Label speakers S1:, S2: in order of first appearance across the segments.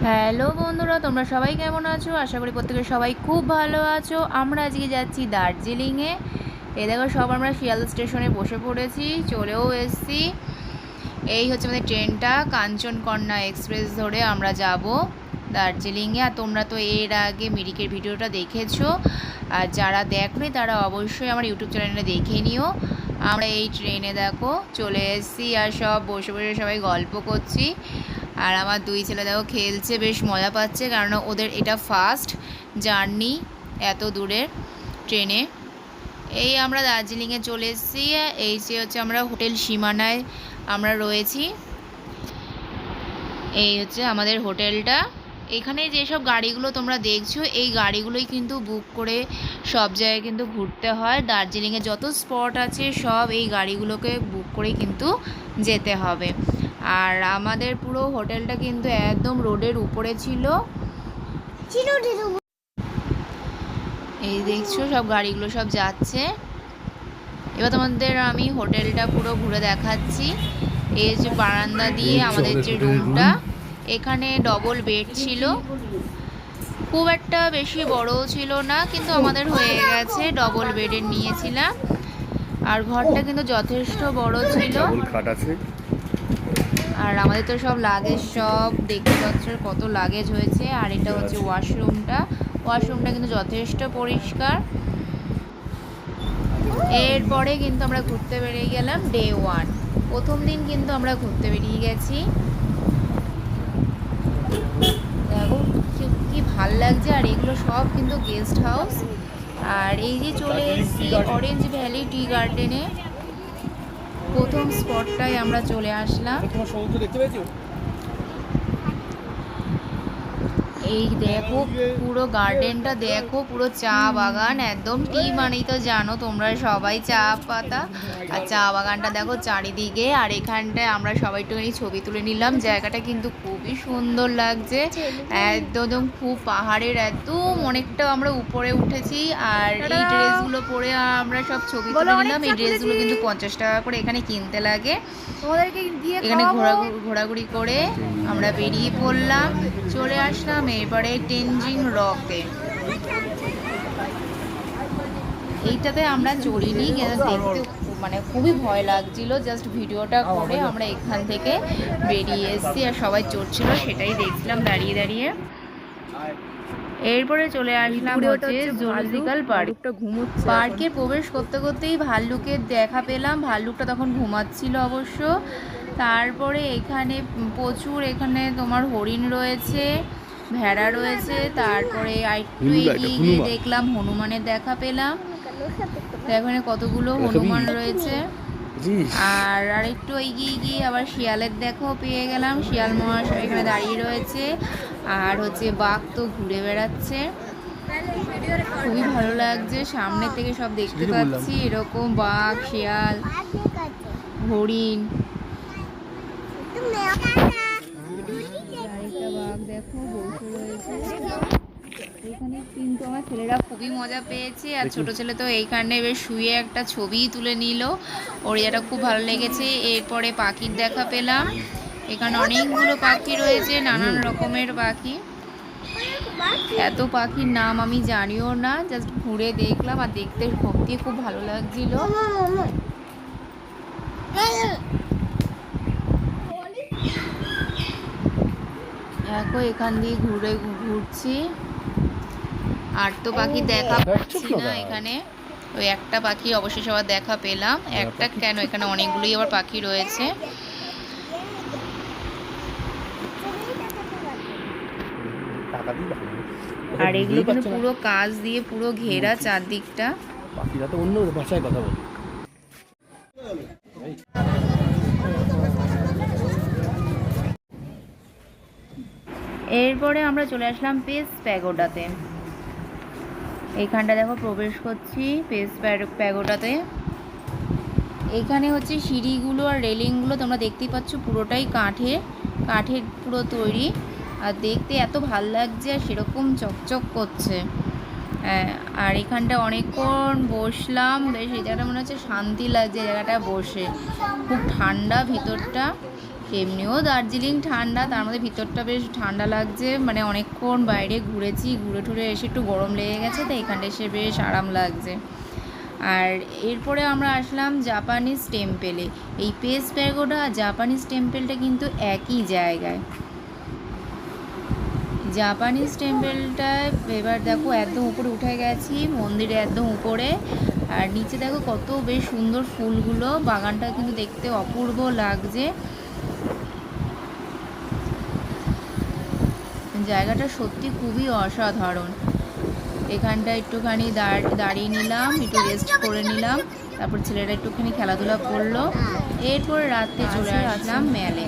S1: Hello বন্ধুরা, তোমরা সবাই কেমন আছো? আশা করি প্রত্যেকে সবাই খুব ভালো আছো। আমরা আজকে যাচ্ছি দার্জিলিংয়ে। এই দেখো, সব আমরা শিয়ালদা স্টেশনে বসে পড়েছি, চলেও এসেছি। এই হচ্ছে আমাদের ট্রেনটা, কাঞ্চনকন্যা এক্সপ্রেস ধরে আমরা যাব দার্জিলিংয়ে। আর তোমরা তো এর আগে মিরিকের ভিডিওটা দেখেছো, আর যারা দেখোনি তারা অবশ্যই আমার ইউটিউব চ্যানেলে দেখে নিও। আমরা এই ট্রেনে দেখো চলে এসেছি, আর সব বসে বসে সবাই গল্প করছি। আর আমার দুই ছেলে দেখো খেলছে, বেশ মজা পাচ্ছে, কারণ ওদের এটা ফার্স্ট জার্নি এত দূরের ট্রেনে। এই আমরা দার্জিলিংয়ে চলে এসেছি। এই যে হচ্ছে আমরা হোটেল সীমানায় আমরা রয়েছি। এই হচ্ছে আমাদের হোটেলটা। এখানে যেসব গাড়িগুলো তোমরা দেখছো, এই গাড়িগুলোই কিন্তু বুক করে সব জায়গায় কিন্তু ঘুরতে হয়। দার্জিলিংয়ে যত স্পট আছে সব এই গাড়িগুলোকে বুক করেই কিন্তু যেতে হবে। আর আমাদের পুরো হোটেলটা কিন্তু একদম রোডের উপরে ছিল। এই দেখছো সব গাড়িগুলো সব যাচ্ছে। এবার তোমাদের আমি হোটেলটা পুরো ঘুরে দেখাচ্ছি। এই যে বারান্দা দিয়ে আমাদের যে রুমটা, এখানে ডবল বেড ছিল, খুব একটা বেশি বড়ও ছিল না, কিন্তু আমাদের হয়ে গেছে, ডবল বেডের নিয়েছিলাম। আর ঘরটা কিন্তু যথেষ্ট বড় ছিল। আর আমাদের তো সব লাগেজ সব দেখতে পাচ্ছ কত লাগেজ হয়েছে। আর এটা হচ্ছে ওয়াশরুমটা কিন্তু যথেষ্ট পরিষ্কার। এরপরে কিন্তু আমরা ঘুরতে বেরিয়ে গেলাম ডে 1। প্রথম দিন কিন্তু আমরা ঘুরতে বেরিয়ে গেছি। দেখো কি ভাল লাগছে। আর এগুলো সব কিন্তু গেস্ট হাউস। আর এই যে চলে এসেছি অরেঞ্জ ভ্যালি টি গার্ডেনে, প্রথম স্পটটায় আমরা চলে আসলাম। এই দেখো পুরো গার্ডেনটা দেখো, পুরো চা বাগান, একদম টি মানেই তো জানো তোমরা সবাই চা পাতা। আর চা বাগানটা দেখো চারিদিকে। আর এখানটায় আমরা সবাই একটুখানি ছবি তুলে নিলাম। জায়গাটা কিন্তু খুবই সুন্দর লাগছে, একদম খুব পাহাড়ের একদম অনেকটা আমরা উপরে উঠেছি। আর এই ড্রেসগুলো পরে আমরা সব ছবি তুলে নিলাম। এই ড্রেসগুলো কিন্তু 50 টাকা করে এখানে কিনতে লাগে। এখানে ঘোরাঘুরি করে আমরা বেরিয়ে পড়লাম, চলে আসলাম এবারে টেনজিং রকে। এইটাতে আমরা চড়িনি, দেখতে মানে খুবই ভয় লাগছিল। জাস্ট ভিডিওটা করে আমরা এখান থেকে বেরিয়ে এসেছি, আর সবাই চড়ছিল সেটাই দেখছিলাম দাঁড়িয়ে দাঁড়িয়ে। এরপরে চলে আসলাম হচ্ছে জুলজিক্যাল পার্ক। পার্কে প্রবেশ করতে করতেই ভাল্লুকের দেখা পেলাম। ভাল্লুকটা তখন ঘুমাচ্ছিল অবশ্য। তারপরে এখানে প্রচুর তোমার হরিণ রয়েছে, ভেড়া রয়েছে। তারপরে আরেকটু এগিয়ে গিয়ে দেখলাম হনুমানের দেখা পেলাম। এখানে কতগুলো হনুমান রয়েছে। আর আরেকটু এগিয়ে গিয়ে আবার শিয়ালের দেখাও পেয়ে গেলাম। শিয়াল মহাশয় এখানে দাঁড়িয়ে রয়েছে। আর হচ্ছে বাঘ তো ঘুরে বেড়াচ্ছে, খুবই ভালো লাগছে। সামনে থেকে সব দেখতে পাচ্ছি এরকম বাঘ, শিয়াল, হরিণ। আরেকটা বাঘ দেখো বসে রয়েছে এখানে। কিন্তু আমার ছেলেরা খুবই মজা পেয়েছে। আর ছোট ছেলে তো এইখানে বেশ শুয়ে একটা ছবি তুলে নিল, ওর এটা খুব ভালো লেগেছে। এরপরে পাখির দেখা পেলাম। এখানে অনেকগুলো পাখি রয়েছে, নানান রকমের পাখি। এত পাখির নাম আমি জানিও না, জাস্ট ঘুরে দেখলাম। আর দেখতে সত্যি খুব ভালো লাগছিল। দেখো এখান দিয়ে ঘুরছি, আর তো পাখি দেখা পাচ্ছি না এখানে। ওই একটা পাখি অবশেষে আবার দেখা পেলাম। একটা কেন, এখানে অনেকগুলোই আবার পাখি রয়েছে। আর এগুলো কিন্তু পুরো কাঁচ দিয়ে পুরো ঘেরা চারদিকটা।
S2: পাখিরা তো অন্য ভাষায় কথা বলে।
S1: এরপরে আমরা চলে আসলাম পেস প্যাগোডাতে। এইখানটা দেখো প্রবেশ করছি পেস প্যাগোডাতে। এখানে হচ্ছে সিঁড়িগুলো আর রেলিংগুলো তোমরা দেখতেই পাচ্ছ, পুরোটাই কাঠের পুরো তৈরি। আর দেখতে এত ভাল লাগছে, আর সেরকম চকচক করছে। আর এখানটা অনেকক্ষণ বসলাম, বেশ এই জায়গাটা মনে হচ্ছে শান্তি লাগছে জায়গাটা বসে। খুব ঠান্ডা ভিতরটা, এমনিও দার্জিলিং ঠান্ডা, তার মধ্যে ভিতরটা বেশ ঠান্ডা লাগছে, মানে অনেকক্ষণ বাইরে ঘুরেছি, ঘুরে টুরে এসে একটু গরম লেগে গেছে, তো এখানটা এসে বেশ আরাম লাগছে। আর এরপরে আমরা আসলাম জাপানিজ টেম্পেলে। এই পেস প্যাগোডা আর জাপানিজ টেম্পেলটা কিন্তু একই জায়গায়। জাপানিজ টেম্পেলটায় এবার দেখো একদম উপরে উঠে গেছি, মন্দিরে একদম উপরে, আর নিচে দেখো কত বেশ সুন্দর ফুলগুলো, বাগানটা কিন্তু দেখতে অপূর্ব লাগছে। জায়গাটা সত্যি খুবই অসাধারণ। এখানটা একটুখানি দাঁড়িয়ে নিলাম, একটু রেস্ট করে নিলাম, তারপর ছেলেরা একটুখানি খেলাধুলা করলো। এরপরে রাত্রে চলে আসলাম মেলে।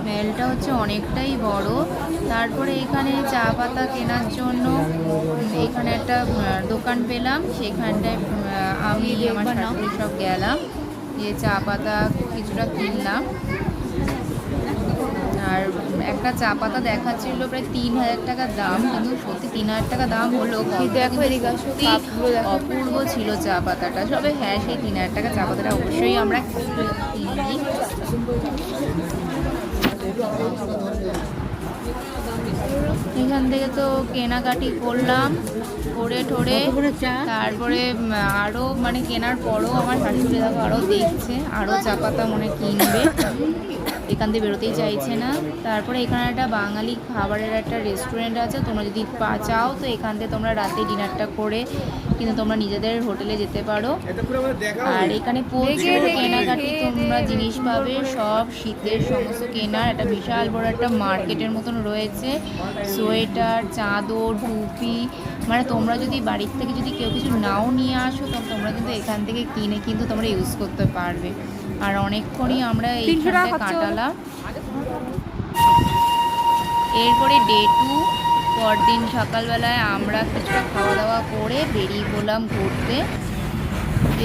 S1: মেলটা হচ্ছে অনেকটাই বড়। তারপরে এখানে চা পাতা কেনার জন্য এখানে একটা দোকান পেলাম, সেখানটায় আমি আমার শাশুড়ি সব গেলাম, যে চা পাতা কিছুটা কিনলাম। আর একটা চা পাতা দেখাচ্ছিল প্রায় 3000 টাকা দাম, কিন্তু সত্যি 3000 টাকা দাম হলো, দেখো সত্যি অপূর্ব ছিল চা পাতাটা। সবে হ্যাঁ, সেই 3000 টাকা চা পাতাটা অবশ্যই আমরা কিনি। এখান থেকে তো কেনাকাটি করলাম, করে ঠোরে তারপরে আরও মানে কেনার পরও আমার শাশুড়ি দেখো আরও দেখছে, আরও চা পাতা মনে কিনবে, এখান থেকে বেরোতেই চাইছে না। তারপরে এখানে একটা বাঙালি খাবারের একটা রেস্টুরেন্ট আছে, তোমরা যদি চাও তো এখান থেকে তোমরা রাতে ডিনারটা করে কিন্তু তোমরা নিজেদের হোটেলে যেতে পারো। আর এখানে প্রচুর কেনাকাটি তোমরা জিনিস পাবে, সব শীতের সমস্ত কেনার একটা বিশাল বড় একটা মার্কেটের মতন রয়েছে। সোয়েটার, চাদর, টুপি, মানে তোমরা যদি বাড়ির থেকে যদি কেউ কিছু নাও নিয়ে আসো তো তোমরা কিন্তু এখান থেকে কিনে কিন্তু তোমরা ইউজ করতে পারবে। আর অনেকক্ষণই আমরা এইখানটায় কাটালাম। এরপরে ডে 2, পরদিন সকালবেলায় আমরা কিছুটা খাওয়া দাওয়া করে বেরিয়ে পড়লাম ঘুরতে।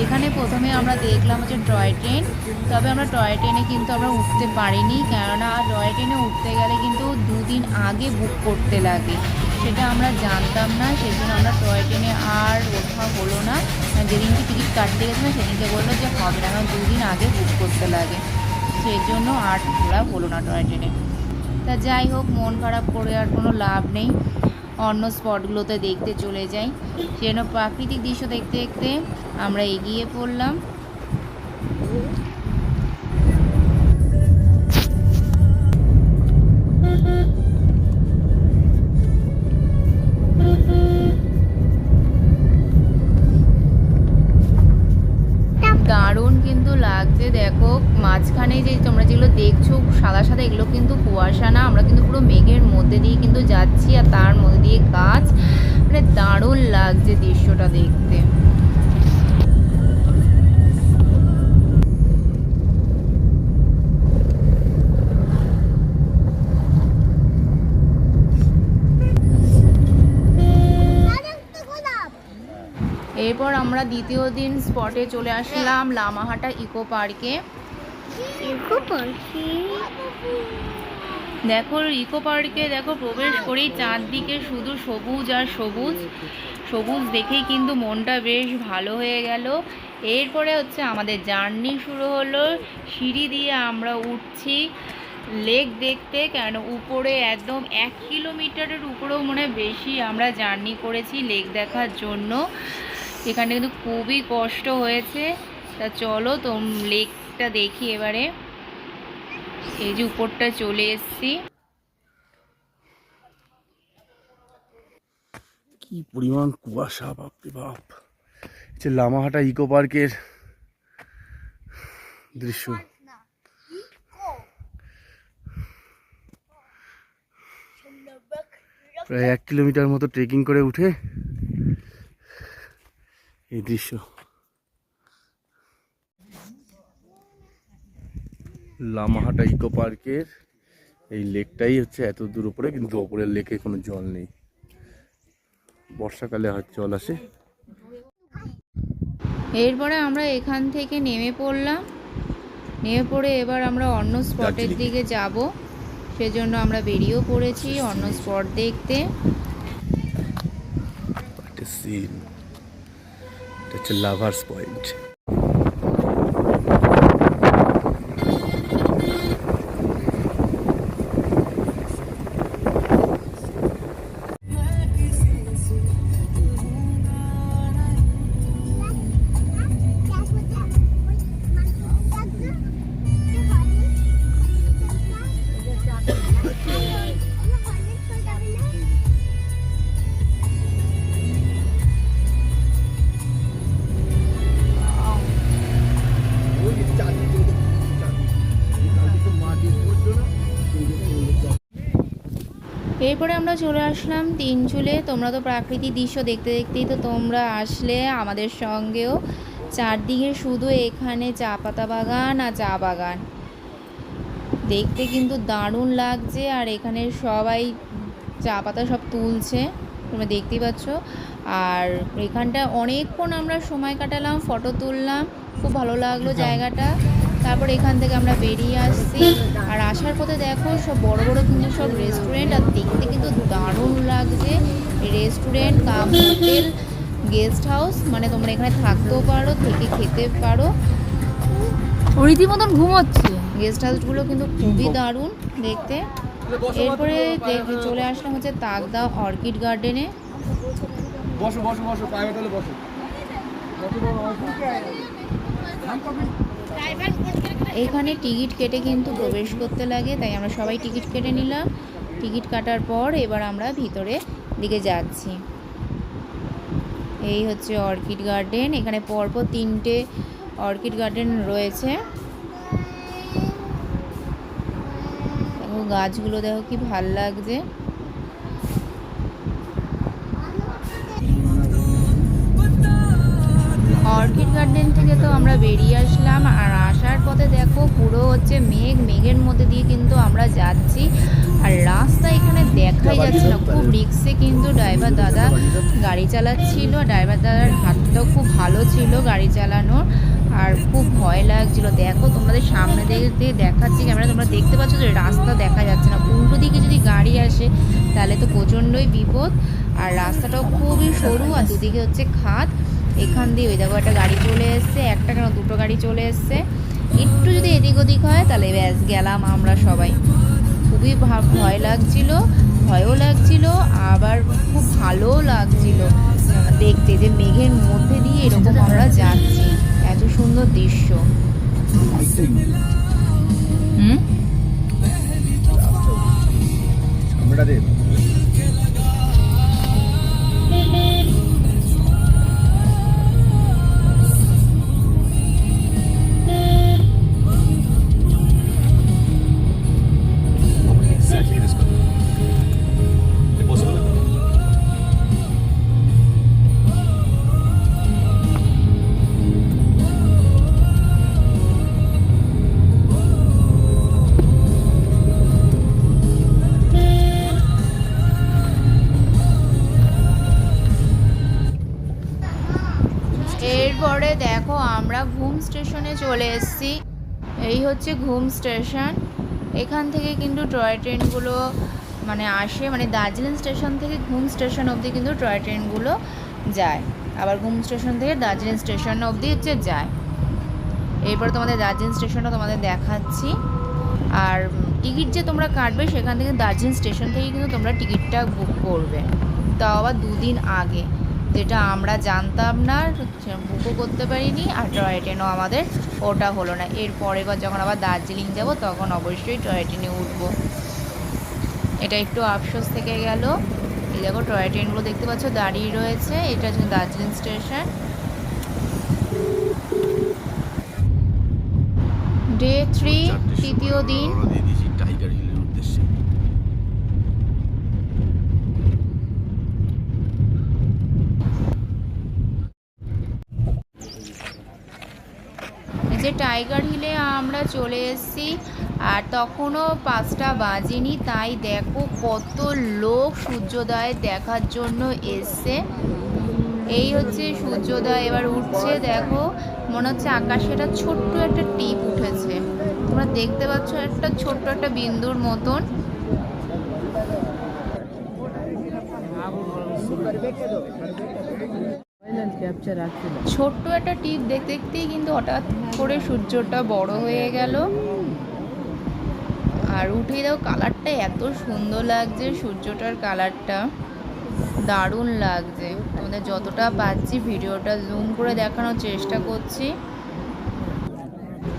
S1: এখানে প্রথমে আমরা দেখলাম হচ্ছে টয় ট্রেন, তবে আমরা টয় ট্রেনে কিন্তু আমরা উঠতে পারিনি, কেননা টয় ট্রেনে উঠতে গেলে কিন্তু 2 দিন আগে বুক করতে লাগে, সেটা আমরা জানতাম না, সেই জন্য আমরা টয় ট্রেনে আর ওঠা হলো না। যেদিনকে টিকিট কাটতে গেছিলাম সেদিনকে বললো যে হবে না, কারণ 2 দিন আগে বুক করতে লাগে, সেই জন্য আর ঘোরা হলো না টয় ট্রেনে। তা যাই হোক, মন খারাপ করে আর কোনো লাভ নেই, অন্য স্পটগুলোতে দেখতে চলে যাই। সেজন্য প্রাকৃতিক দৃশ্য দেখতে দেখতে আমরা এগিয়ে পড়লাম। দারুণ কিন্তু লাগছে, দেখো মাঝখানে যে তোমরা যেগুলো দেখছো সাদা সাদা, এগুলো কিন্তু কুয়াশা না, আমরা কিন্তু পুরো মেঘের মধ্যে দিয়ে কিন্তু যাচ্ছি, আর তার মধ্যে দিয়ে গাছ, মানে দারুণ লাগছে দৃশ্যটা দেখতে। এরপর আমরা দ্বিতীয় দিন স্পটে চলে আসলাম লামাহাটা ইকো পার্কে। দেখো ইকো পার্কে দেখো প্রবেশ করেই চারদিকে শুধু সবুজ আর সবুজ, সবুজ দেখেই কিন্তু মনটা বেশ ভালো হয়ে গেল। এরপরে হচ্ছে আমাদের জার্নি শুরু হলো, সিঁড়ি দিয়ে আমরা উঠছি লেক দেখতে, কেন উপরে একদম 1 কিলোমিটারের উপরেও মনে বেশি আমরা জার্নি করেছি লেক দেখার জন্য। এখানে কিন্তু খুবই কষ্ট হয়েছে। তা চলো লেকটা দেখি এবারে। এই যে উপরটা চলে এসছি,
S2: কি পরিমাণ কুয়াশা, বাপরে বাপ। হচ্ছে লামাহাটা ইকো পার্কের দৃশ্য। প্রায় 1 কিলোমিটার মতো ট্রেকিং করে উঠে এই দৃশ্য। লামাহাটা ইকো পার্কের এই লেকটাই হচ্ছে এত দূর উপরে, কিন্তু ওপরের লেকে কোনো জল নেই, বর্ষাকালে হয়তো জল আসে।
S1: এরপরে আমরা এখান থেকে নেমে পড়লাম, নেমে পড়ে এবার আমরা অন্য স্পটের দিকে যাব, সেজন্য আমরা বেরিয়েও পড়েছি অন্য স্পট দেখতে।
S2: এটা হচ্ছে লাভার্স পয়েন্ট।
S1: এরপরে আমরা চলে আসলাম তিনচুলে। তোমরা তো প্রাকৃতিক দৃশ্য দেখতে দেখতেই তো তোমরা আসলে আমাদের সঙ্গেও। চারদিকে শুধু এখানে চা পাতা বাগান আর চা বাগান, দেখতে কিন্তু দারুণ লাগছে। আর এখানে সবাই চা পাতা সব তুলছে, তোমরা দেখতেই পাচ্ছ। আর এখানটা অনেকক্ষণ আমরা সময় কাটালাম, ফটো তুললাম, খুব ভালো লাগলো জায়গাটা। তারপর এখান থেকে আমরা বেরিয়ে আসছি। আর আসার পথে দেখো সব বড় বড় কিন্তু সব রেস্টুরেন্ট, আর দেখতে কিন্তু দারুণ লাগছে। রেস্টুরেন্ট কাম হোটেল, গেস্ট হাউস, মানে তোমরা এখানে থাকতেও পারো, থেকে খেতে পারো।
S3: রীতিমতন ঘুমোচ্ছে।
S1: গেস্ট হাউসগুলো কিন্তু খুবই দারুণ দেখতে। এরপরে চলে আসলাম হচ্ছে তাকদা অর্কিড গার্ডেনে।
S4: বসো বসো বসো, পায়ে তাহলে বসো।
S1: এখানে টিকিট কেটে কিন্তু প্রবেশ করতে লাগে, তাই আমরা সবাই টিকিট কেটে নিলাম। টিকিট কাটার পর এবার আমরা ভিতরে দিকে যাচ্ছি। এই হচ্ছে অর্কিড গার্ডেন। এখানে পরপর 3টে অর্কিড গার্ডেন রয়েছে। দেখো গাছগুলো, দেখো কি ভাল লাগছে। অর্কিড গার্ডেন থেকে তো আমরা বেরিয়ে আসলাম। আর আসার পথে দেখো পুরো হচ্ছে মেঘের মধ্যে দিয়ে কিন্তু আমরা যাচ্ছি। আর রাস্তা এখানে দেখাই যাচ্ছে না, খুব রিক্সে কিন্তু ড্রাইভার দাদা গাড়ি চালাচ্ছিল। ড্রাইভার দাদার হাতটাও খুব ভালো ছিল গাড়ি চালানোর, আর খুব ভয় লাগছিল। দেখো তোমাদের সামনে দিয়ে দেখাচ্ছি ক্যামেরা, তোমরা দেখতে পাচ্ছ যে রাস্তা দেখা যাচ্ছে না। উল্টো দিকে যদি গাড়ি আসে তাহলে তো প্রচণ্ডই বিপদ। আর রাস্তাটাও খুবই সরু, আর দুদিকে হচ্ছে খাদ। এখান দিয়ে ওই দেখো একটা গাড়ি চলে এসছে, একটা কেন 2টো গাড়ি চলে এসছে। একটু যদি এদিক ওদিক হয় তাহলে ব্যাস গেলাম আমরা সবাই। খুবই ভয় লাগছিল, ভয়ও লাগছিল, আবার খুব ভালোও লাগছিল দেখতে যে মেঘের মধ্যে দিয়ে এরকম আমরা যাচ্ছি। এত সুন্দর দৃশ্য। এরপরে দেখো আমরা ঘুম স্টেশনে চলে এসেছি। এই হচ্ছে ঘুম স্টেশন। এখান থেকে কিন্তু টয় ট্রেনগুলো মানে আসে, মানে দার্জিলিং স্টেশন থেকে ঘুম স্টেশন অবধি কিন্তু টয় ট্রেনগুলো যায়, আবার ঘুম স্টেশন থেকে দার্জিলিং স্টেশন অবধি হচ্ছে যায়। এরপর তোমাদের দার্জিলিং স্টেশনটা তোমাদের দেখাচ্ছি। আর টিকিট যে তোমরা কাটবে সেখান থেকে দার্জিলিং স্টেশন থেকে কিন্তু তোমরা টিকিটটা বুক করবে, তাও আবার 2 দিন আগে, যেটা আমরা জানতাম না, বুকও করতে পারিনি। আর টয় ট্রেনও আমাদের ওটা হলো না। এরপর এবার যখন আবার দার্জিলিং যাব তখন অবশ্যই টয় ট্রেনে উঠবো। এটা একটু আফসোস থেকে গেল। এই দেখো টয় ট্রেনগুলো দেখতে পাচ্ছ দাঁড়িয়ে রয়েছে। এটা হচ্ছে দার্জিলিং স্টেশন। ডে 3, তৃতীয় দিন।
S2: টাইগার হিলের উদ্দেশ্যে
S1: যে টাইগার হিলে আমরা চলে এসেছি। আর তখনও 5টা বাজেনি, তাই দেখো কত লোক সূর্যোদয় দেখার জন্য এসছে। এই হচ্ছে সূর্যোদয় এবার উঠছে। দেখো মনে হচ্ছে আকাশে একটা ছোট্ট একটা টিপ উঠেছে, তোমরা দেখতে পাচ্ছ একটা ছোট্ট একটা বিন্দুর মতন। ছোট্ট একটা টিপ দেখতে দেখতেই কিন্তু হঠাৎ করে সূর্যটা বড় হয়ে গেল। আর উঠে দাও কালারটা এত সুন্দর লাগছে, সূর্যটার কালারটা দারুণ লাগছে। তোমাদের যতটা পাচ্ছি ভিডিওটা জুম করে দেখানোর চেষ্টা করছি।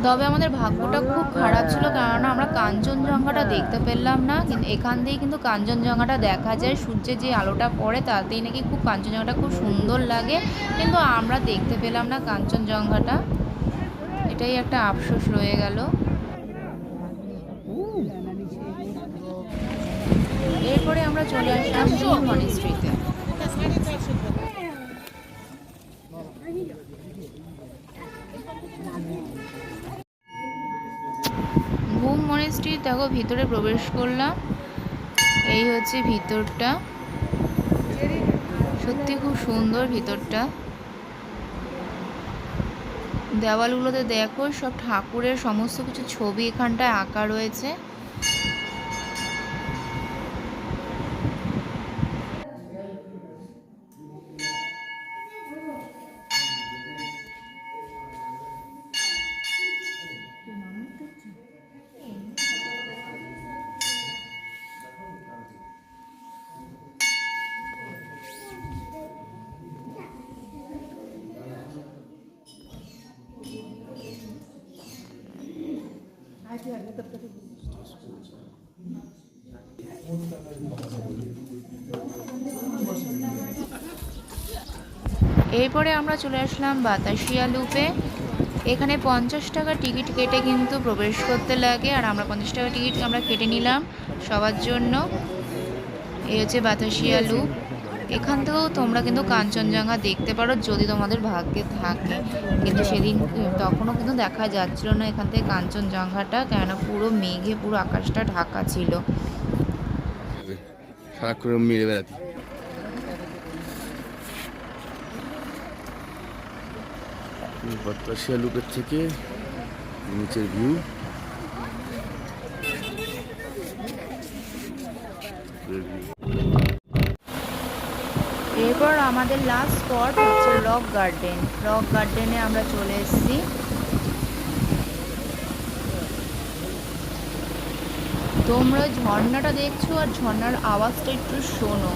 S1: তবে আমাদের ভাগ্যটা খুব খারাপ ছিল, কারণ আমরা কাঞ্চনজঙ্ঘাটা দেখতে পেলাম না। কিন্তু এখান থেকেই কিন্তু কাঞ্চনজঙ্ঘাটা দেখা যায়, সূর্যের যে আলোটা পড়ে তাতেই নাকি খুব কাঞ্চনজঙ্ঘাটা খুব সুন্দর লাগে, কিন্তু আমরা দেখতে পেলাম না কাঞ্চনজঙ্ঘাটা। এটাই একটা আফসোস রয়ে গেল। এরপর এরপরে আমরা চলে আসলাম ঘুম মনিস্ট্রিতে। ঘুম মনিস্ট্রি দেখো ভিতরে প্রবেশ করলাম, এই হচ্ছে ভিতরটা, সত্যি খুব সুন্দর ভিতরটা। দেওয়ালগুলোতে দেখো সব ঠাকুরের সমস্ত কিছু ছবি এখানটায় আঁকা রয়েছে। এরপরে আমরা চলে আসলাম বাতাসিয়া লুপে। এখানে 50 টাকা টিকিট কেটে কিন্তু প্রবেশ করতে লাগে, আর আমরা 50 টাকা টিকিট আমরা কেটে নিলাম সবার জন্য। এই হচ্ছে বাতাসিয়া লুপ। এখান থেকেও তোমরা কিন্তু কাঞ্চনজঙ্ঘা দেখতে পারো যদি তোমাদের ভাগ্যে থাকে, কিন্তু সেদিন তখনও কিন্তু দেখা যাচ্ছিল না এখান থেকে কাঞ্চনজঙ্ঘাটা, কেননা পুরো মেঘে পুরো আকাশটা ঢাকা ছিল।
S2: সারাক্ষণ মেরে বেড়াতি। বাতাসিয়া লুপের থেকে নিচের ভিউ।
S1: এরপর আমাদের লাস্ট স্পট হচ্ছে রক গার্ডেন। রক গার্ডেনে আমরা চলে এসেছি। তোমরা ঝর্ণাটা দেখছো আর ঝর্ণার আওয়াজটা একটু শোনো,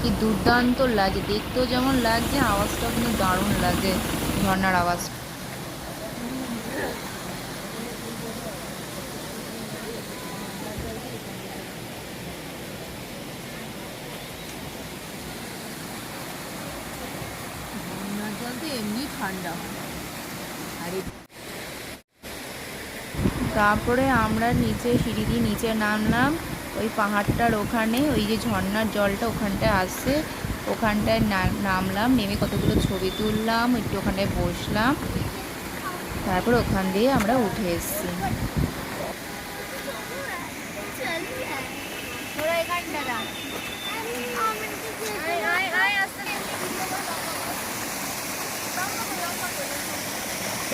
S1: কি দুর্দান্ত লাগে, দেখতেও যেমন লাগছে, আওয়াজটাও কিন্তু দারুণ লাগে ঝর্ণার আওয়াজ। ঝর্ণার জল তো এমনি ঠান্ডা হয়। আর তারপরে আমরা নিচে সিঁড়ি দিয়ে নিচে নামলাম, ওই পাহাড়টার ওখানে ওই যে ঝর্ণার জলটা ওখানটায় আসছে, ওখানটায় নামলাম, নেমে কতগুলো ছবি তুললাম, একটু ওখানটায় বসলাম, তারপর ওখান দিয়ে আমরা উঠে এসেছি।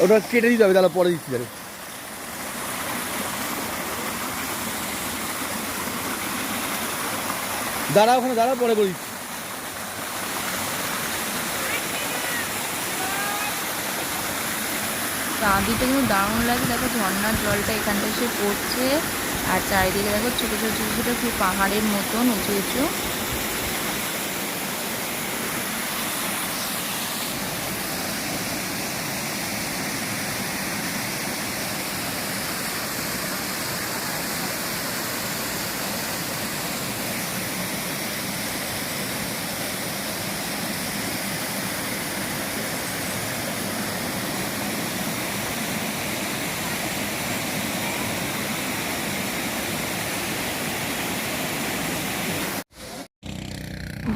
S2: ওটা কেটে দিতে হবে, তাহলে পরে দিচ্ছি। তাহলে দাঁড়া, ওখানে দাঁড়া, পরে করে দিচ্ছি।
S1: চাঁদিতে কিন্তু দারুণ লাগে, দেখো ঝর্ণার জলটা এখানটা এসে পড়ছে, আর চারিদিকে দেখো ছোটো ছোটো ছোটো ছোটো কি পাহাড়ের মতন উঁচু উঁচু।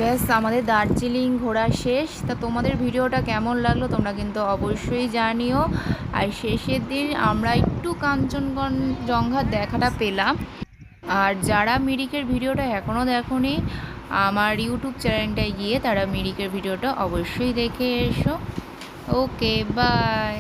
S1: ব্যাস আমাদের দার্জিলিং ঘোরা শেষ। তা তোমাদের ভিডিওটা কেমন লাগলো তোমরা কিন্তু অবশ্যই জানিও। আর শেষের দিন আমরা একটু কাঞ্চনজঙ্ঘা দেখাটা পেলাম। আর যারা মিরিকের ভিডিওটা এখনও দেখোনি, আমার ইউটিউব চ্যানেলটায় গিয়ে তারা মিরিকের ভিডিওটা অবশ্যই দেখে এসো। ওকে, বাই।